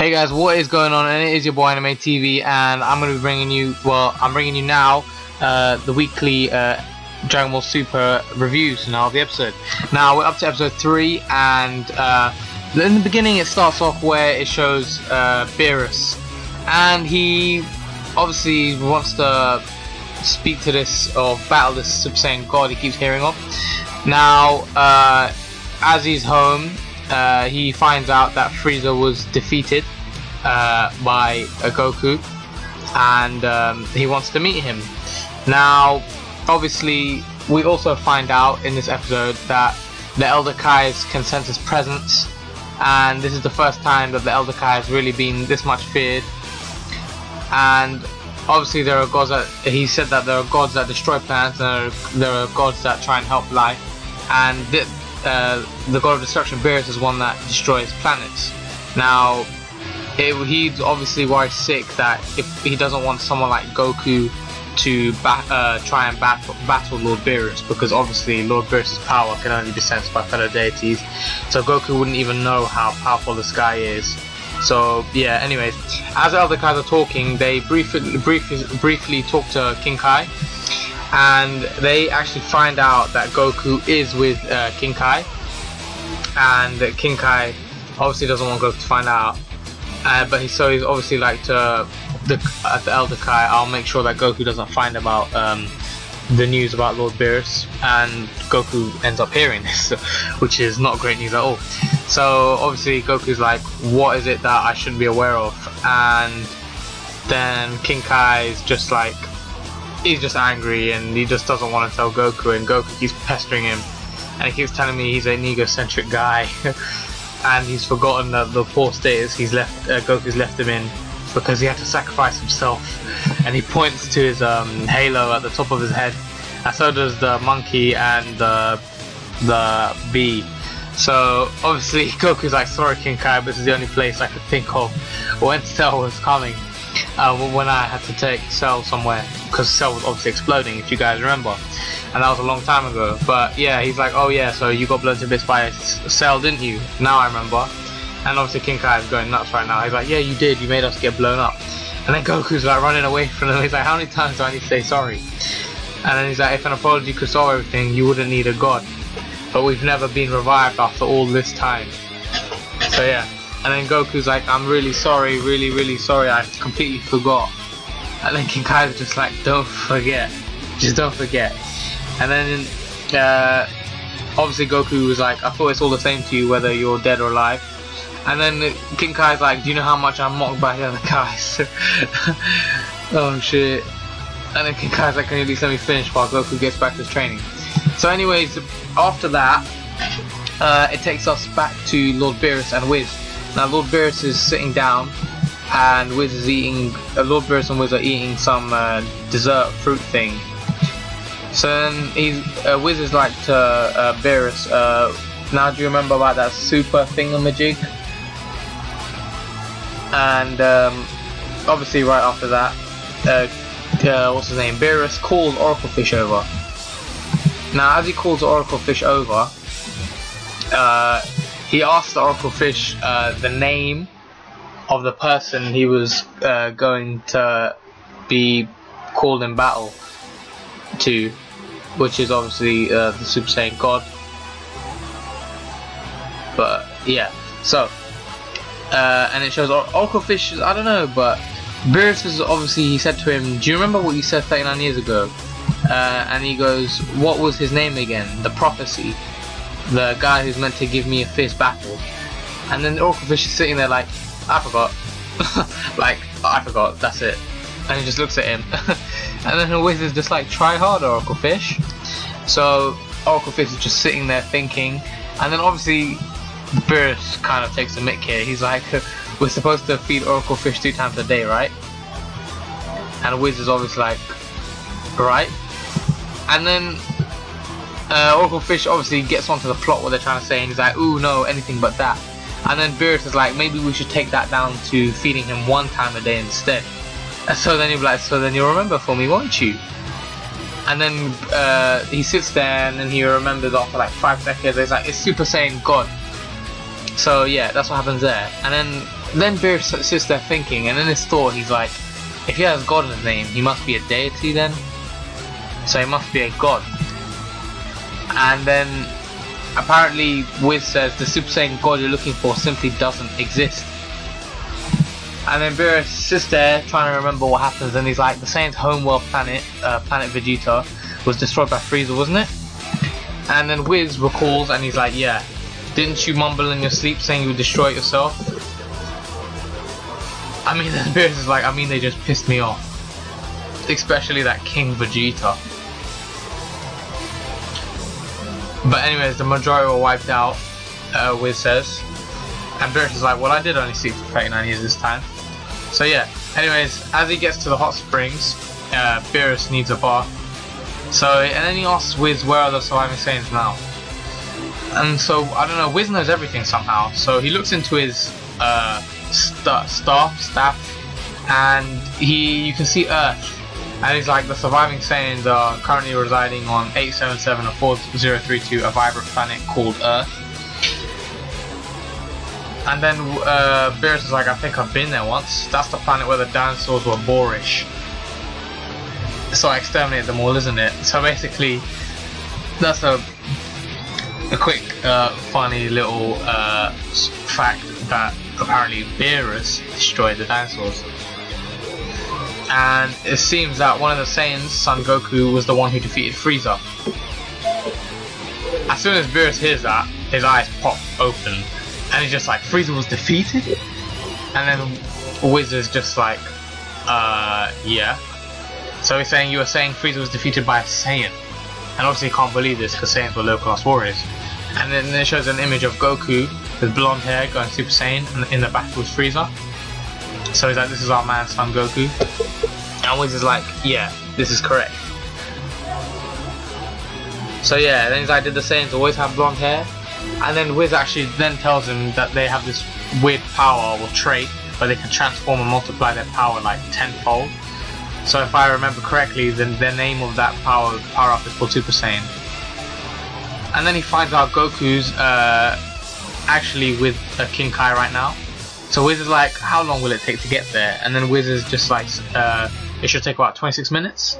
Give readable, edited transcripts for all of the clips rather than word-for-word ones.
Hey guys, what is going on? And it is your boy Anime TV, and I'm going to be bringing you, I'm bringing you now the weekly Dragon Ball Super reviews now of the episode. Now we're up to episode 3, and in the beginning it starts off where it shows Beerus, and he obviously wants to speak to this or battle this Super Saiyan God he keeps hearing of. Now as he's home, he finds out that Frieza was defeated by Goku, and he wants to meet him. Now obviously we also find out in this episode that the Elder Kai's can sense his presence, and this is the first time that the Elder Kai has really been this much feared. And obviously there are gods that, he said that there are gods that destroy planets, and there are gods that try and help life, and the god of destruction, Beerus, is one that destroys planets. Now he's obviously worried sick that if he doesn't want someone like Goku to try and battle Lord Beerus, because obviously Lord Beerus' power can only be sensed by fellow deities, so Goku wouldn't even know how powerful this guy is. So yeah, anyways, as the Elder Kais are talking, they briefly talk to King Kai, and they actually find out that Goku is with King Kai, and King Kai obviously doesn't want Goku to find out, but he's obviously like to the Elder Kai, I'll make sure that Goku doesn't find about the news about Lord Beerus, and Goku ends up hearing this, which is not great news at all. So obviously Goku's like, what is it that I shouldn't be aware of? And then King Kai is just like, he's just angry, and he just doesn't want to tell Goku, and Goku keeps pestering him, and he keeps telling me he's an egocentric guy and he's forgotten the poor status Goku's left him in, because he had to sacrifice himself. And he points to his halo at the top of his head, and so does the monkey and the bee. So obviously Goku's like, sorry King Kai, but this is the only place I could think of when Cell was coming, when I had to take Cell somewhere, because Cell was obviously exploding, if you guys remember, and that was a long time ago. But yeah, he's like, oh yeah, so you got blown to bits by Cell, didn't you? Now I remember. And obviously King Kai is going nuts right now. He's like, yeah, you did, you made us get blown up. And then Goku's like running away from him. He's like, how many times do I need to say sorry? And then he's like, if an apology could solve everything, you wouldn't need a god. But we've never been revived after all this time. So yeah. And then Goku's like, I'm really sorry, really sorry, I completely forgot. And then King Kai's just like, don't forget, just don't forget. And then obviously Goku was like, I thought it's all the same to you whether you're dead or alive. And then King Kai's like, do you know how much I'm mocked by the other guys? Oh shit. And then King Kai's like, can you at least let me finish while Goku gets back to his training? So anyways, after that, it takes us back to Lord Beerus and Wiz. Now Lord Beerus is sitting down, and Wiz is eating, Lord Beerus and Wiz are eating some dessert fruit thing. So then Wiz is like to Beerus, now do you remember about that super thingamajig? And obviously right after that, what's his name, Beerus calls Oracle Fish over. Now as he calls the Oracle Fish over, he asks the Oracle Fish the name of the person he was going to be called in battle to, which is obviously the Super Saiyan God. But yeah, so and it shows Oracle Fish, I don't know, but Beerus is obviously, he said to him, do you remember what you said 39 years ago? And he goes, what was his name again? The Prophecy, the guy who's meant to give me a fierce battle. And then the Oracle Fish is sitting there like, I forgot. Like, I forgot, that's it. And he just looks at him. And then Wiz is just like, try harder, Oracle Fish. So Oracle Fish is just sitting there thinking, and then obviously Beerus kind of takes a mick here. He's like, we're supposed to feed Oracle Fish 2 times a day, right? And Wiz is obviously like, right. And then Oracle Fish obviously gets onto the plot what they're trying to say, and he's like, ooh no, anything but that. And then Beerus is like, maybe we should take that down to feeding him 1 time a day instead. And so then he'll be like, so then you'll remember for me, won't you? And then he sits there, and then he remembers after like 5 seconds. It's like, it's Super Saiyan God. So yeah, that's what happens there. And then then Beerus sits there thinking, and in his thought he's like, if he has God in his name, he must be a deity then? So he must be a god. And then apparently Wiz says the Super Saiyan god you're looking for simply doesn't exist. And then Beerus sits there trying to remember what happens, and he's like, the Saiyan's homeworld planet, planet Vegeta, was destroyed by Frieza, wasn't it? And then Wiz recalls and he's like, yeah, didn't you mumble in your sleep saying you would destroy it yourself? I mean, then Beerus is like, I mean, they just pissed me off. Especially that King Vegeta. But anyways, the majority were wiped out, Wiz says. And Beerus is like, well, I did only sleep for 39 years this time. So yeah, anyways, as he gets to the hot springs, Beerus needs a bath. So, and then he asks Wiz, where are the surviving Saiyans now? And so, I don't know, Wiz knows everything somehow. So he looks into his staff, and you can see Earth. And he's like, the surviving Saiyans are currently residing on 877 or 4032, a vibrant planet called Earth. And then Beerus is like, I think I've been there once. That's the planet where the dinosaurs were boorish. So I exterminated them all, isn't it? So basically, that's a quick, funny little fact that apparently Beerus destroyed the dinosaurs. And it seems that one of the Saiyans, Son Goku, was the one who defeated Frieza. As soon as Beerus hears that, his eyes pop open, and he's just like, Frieza was defeated? And then Wiz is just like, yeah. So he's saying, you were saying Frieza was defeated by a Saiyan. And obviously he can't believe this because Saiyans were low-class warriors. And then it shows an image of Goku with blonde hair going Super Saiyan, and in the back was Frieza. So he's like, this is our man, Son Goku. And Wiz is like, yeah, this is correct. So yeah, then he's like, did the Saiyans always have blonde hair? And then Wiz actually then tells him that they have this weird power or trait where they can transform and multiply their power like tenfold. So if I remember correctly, then the name of that power up is called Super Saiyan. And then he finds out Goku's actually with King Kai right now. So Wiz is like, how long will it take to get there? And then Wiz is just like, it should take about 26 minutes.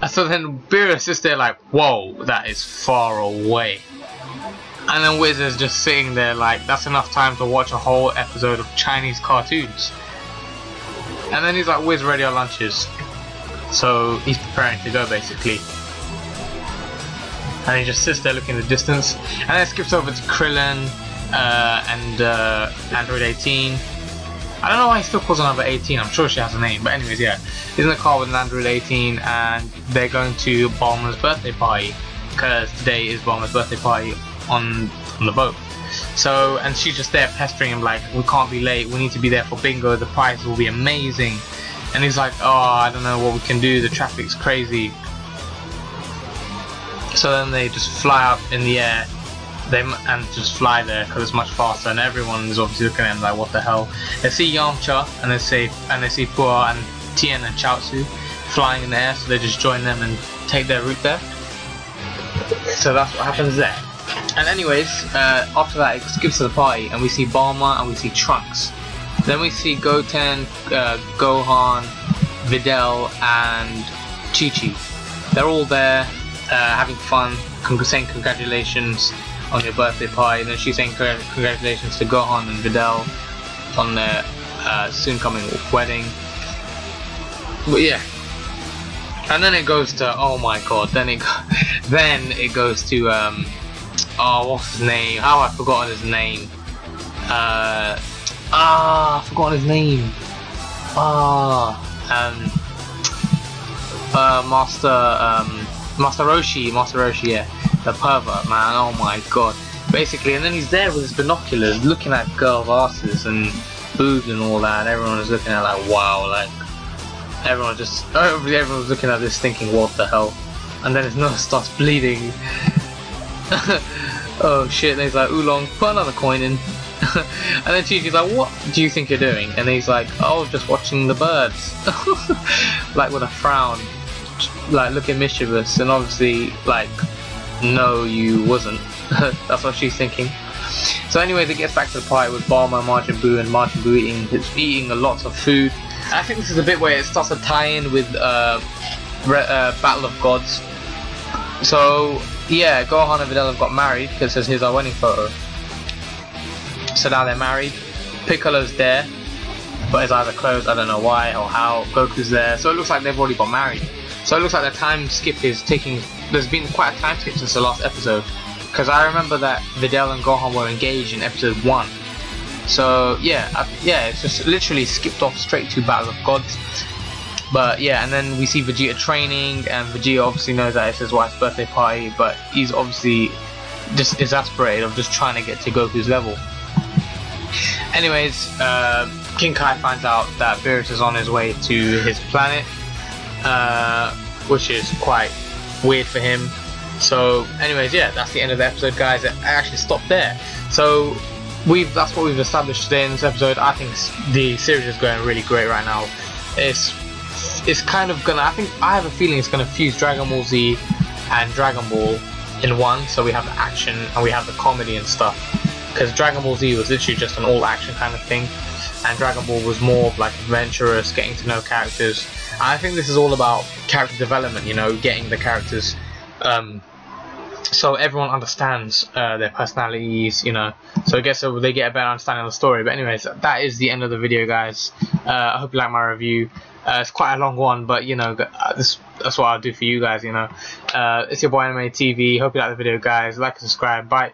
So then Beerus is there like, whoa, that is far away. And then Wiz is just sitting there like, that's enough time to watch a whole episode of Chinese cartoons. And then he's like, Wiz, ready our lunches. So he's preparing to go basically. And he just sits there looking in the distance. And then it skips over to Krillin and Android 18. I don't know why he still calls her number 18, I'm sure she has a name, but anyways, yeah. He's in the car with an Android 18 and they're going to Bulma's birthday party, because today is Bulma's birthday party on the boat. So, and she's just there pestering him like, we can't be late, we need to be there for bingo, the prize will be amazing. And he's like, oh, I don't know what we can do, the traffic's crazy. So then they just fly up in the air. And just fly there because it's much faster, and everyone is obviously looking at him like, what the hell. They see Yamcha and they see Puar and Tien and Chaozu flying in the air, so they just join them and take their route there. So that's what happens there. And anyways, after that it skips to the party and we see Bulma and we see Trunks. Then we see Goten, Gohan, Videl and Chi-Chi. They're all there having fun, saying congratulations on your birthday party, and then she's saying congratulations to Gohan and Videl on their soon coming wedding. But yeah, and then it goes to, oh my god, then it goes to oh, what's his name? How have I forgotten his name? I've forgotten his name. Master Roshi, yeah. The pervert, man, oh my god. Basically, and then he's there with his binoculars looking at girls' asses and boobs and all that, and everyone is looking at like, wow, like, everyone's looking at this thinking, what the hell. And then his nose starts bleeding. Oh shit, and he's like, Oolong, put another coin in. And then Chi-Chi's like, what do you think you're doing? And he's like, oh, just watching the birds. Like with a frown, like looking mischievous, and obviously like, no, you wasn't. That's what she's thinking. So anyways, it gets back to the party with Bulma, Majin Buu, and Majin Buu eating a lot of food. And I think this is the bit where it starts to tie in with Battle of Gods. So yeah, Gohan and Videl have got married because it says here's our wedding photo. So now they're married. Piccolo's there, but his eyes are closed. I don't know why or how. Goku's there, so it looks like they've already got married. So it looks like the time skip is taking. There's been quite a time skip since the last episode, because I remember that Videl and Gohan were engaged in episode 1. So yeah, it's just literally skipped off straight to Battle of Gods. But yeah, and then we see Vegeta training, and Vegeta obviously knows that it's his wife's birthday party, but he's obviously just exasperated of just trying to get to Goku's level. Anyways, King Kai finds out that Beerus is on his way to his planet, which is quite weird for him. So anyways, yeah, that's the end of the episode, guys. It actually stopped there. So that's what we've established today in this episode. I think the series is going really great right now. It's kind of gonna, I have a feeling it's gonna fuse Dragon Ball Z and Dragon Ball in one. So we have the action and we have the comedy and stuff, because Dragon Ball Z was literally just an all action kind of thing, and Dragon Ball was more of like adventurous, getting to know characters. And I think this is all about character development, you know, getting the characters so everyone understands their personalities, you know, so I guess they get a better understanding of the story. But anyways, that is the end of the video, guys. I hope you like my review. It's quite a long one, but you know, that's what I'll do for you guys, you know. It's your boy Anime TV. Hope you like the video, guys. Like and subscribe. Bye.